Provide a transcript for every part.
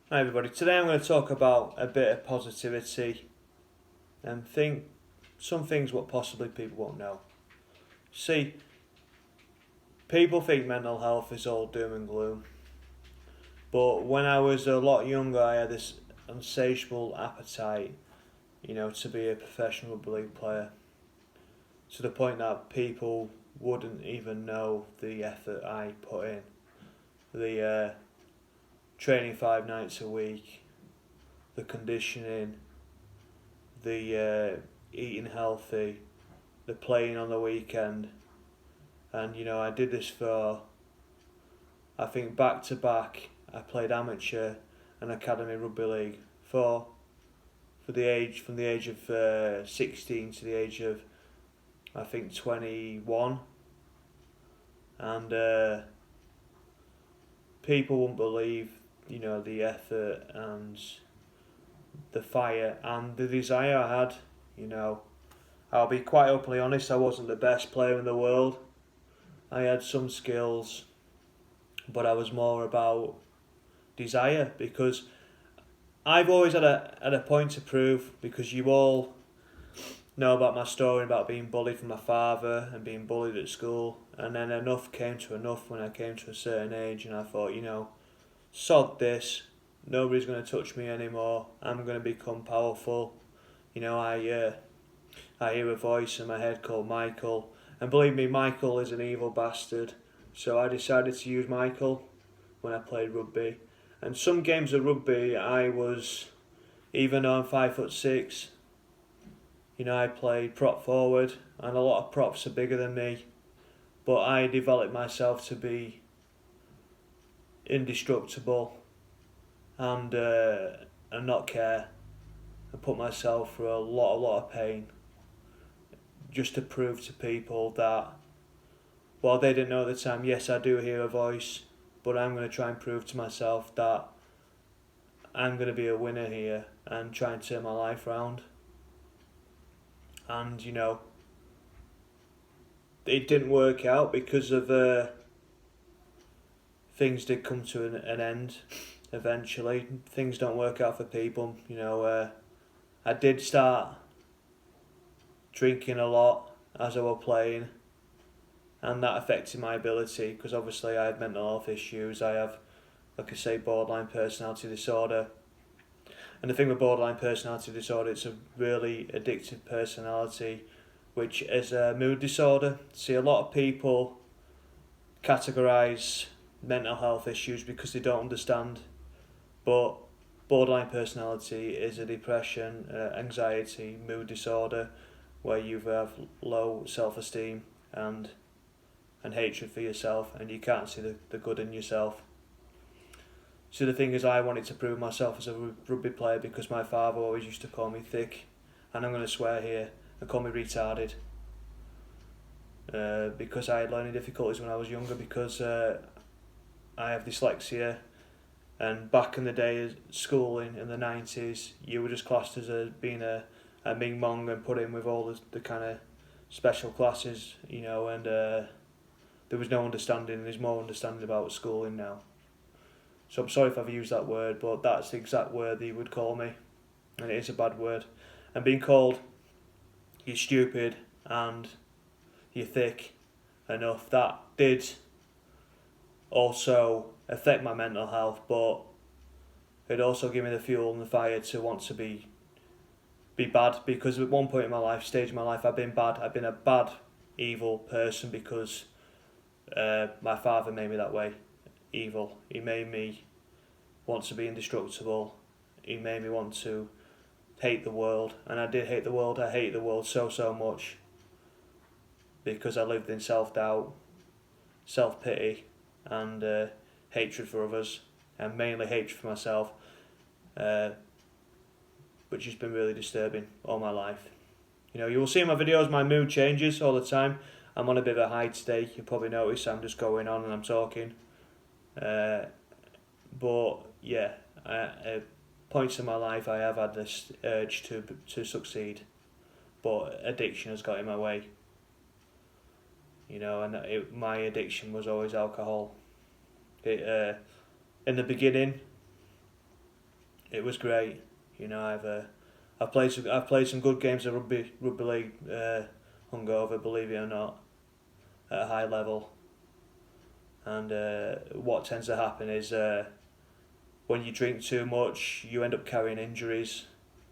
Hi everybody, today I'm going to talk about a bit of positivity and some things what possibly people won't know. See, people think mental health is all doom and gloom, but when I was a lot younger I had this insatiable appetite, to be a professional rugby league player, to the point that people wouldn't even know the effort I put in. The training 5 nights a week, the conditioning, the eating healthy, the playing on the weekend, and I did this for, I think, back to back. I played amateur and academy rugby league for the age from the age of 16 to the age of, I think, 21, and people won't believe the effort and the fire and the desire I had. I'll be quite openly honest, I wasn't the best player in the world. I had some skills, but I was more about desire, because I've always had a point to prove, because you all know about my story about being bullied from my father and being bullied at school, and then enough came to enough when I came to a certain age, and I thought, sod this, nobody's going to touch me anymore, I'm going to become powerful. I hear a voice in my head called Michael, and believe me, Michael is an evil bastard. So I decided to use Michael when I played rugby. And some games of rugby, even though I'm 5'6", I played prop forward, and a lot of props are bigger than me. But I developed myself to be indestructible and not care, and put myself through a lot of pain, just to prove to people that, while they didn't know at the time, yes, I do hear a voice, but I'm going to try and prove to myself that I'm going to be a winner here and try and turn my life around. And, it didn't work out because of things did come to an end eventually. Things don't work out for people. I did start drinking a lot as I was playing, and that affected my ability, because obviously I have mental health issues. I have, like I say, borderline personality disorder. And the thing with borderline personality disorder, it's a really addictive personality, which is a mood disorder. See, a lot of people categorise mental health issues because they don't understand, but borderline personality is a depression, anxiety, mood disorder, where you have low self-esteem and hatred for yourself, and you can't see the good in yourself. So the thing is, I wanted to prove myself as a rugby player, because my father always used to call me thick, and I'm going to swear here, and call me retarded, because I had learning difficulties when I was younger, because I have dyslexia, and back in the day of schooling in the 90s, you were just classed as being a Ming Mong and put in with all the kind of special classes, and there was no understanding. There's more understanding about schooling now. So I'm sorry if I've used that word, but that's the exact word he would call me, and it is a bad word. And being called you're stupid and you're thick enough, that did also affect my mental health, but it also gave me the fuel and the fire to want to be bad, because at one point in my life, stage of my life, I've been bad. I've been a bad, evil person, because my father made me that way. Evil. He made me want to be indestructible. He made me want to hate the world, and I did hate the world. I hated the world so much, because I lived in self-doubt, self-pity, and hatred for others, and mainly hatred for myself, which has been really disturbing all my life. You will see in my videos my mood changes all the time. I'm on a bit of a high today. You'll probably notice I'm just going on and I'm talking. But yeah, at points in my life I have had this urge to succeed, but addiction has got in my way. And my addiction was always alcohol. In the beginning, it was great. You know, I've played some good games of rugby league hungover, believe it or not, at a high level. And what tends to happen is when you drink too much, you end up carrying injuries,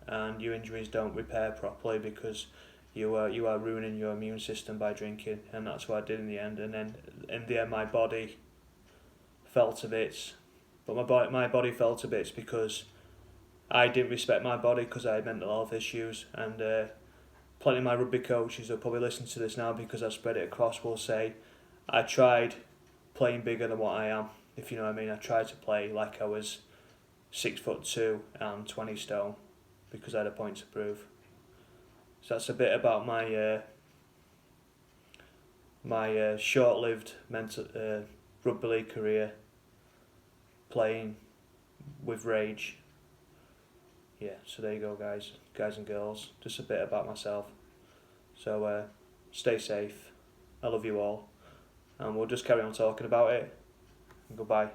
and your injuries don't repair properly because you are ruining your immune system by drinking, and that's what I did in the end. And then in the end, my body fell to bits, but my body fell to bits because I didn't respect my body because I had mental health issues, and plenty of my rugby coaches will probably listen to this now because I've spread it across will say I tried playing bigger than what I am, if you know what I mean. I tried to play like I was 6'2" and 20 stone because I had a point to prove. So that's a bit about my short-lived rugby league career playing with rage. Yeah, so there you go, guys and girls. Just a bit about myself. So stay safe. I love you all, and we'll just carry on talking about it. Goodbye.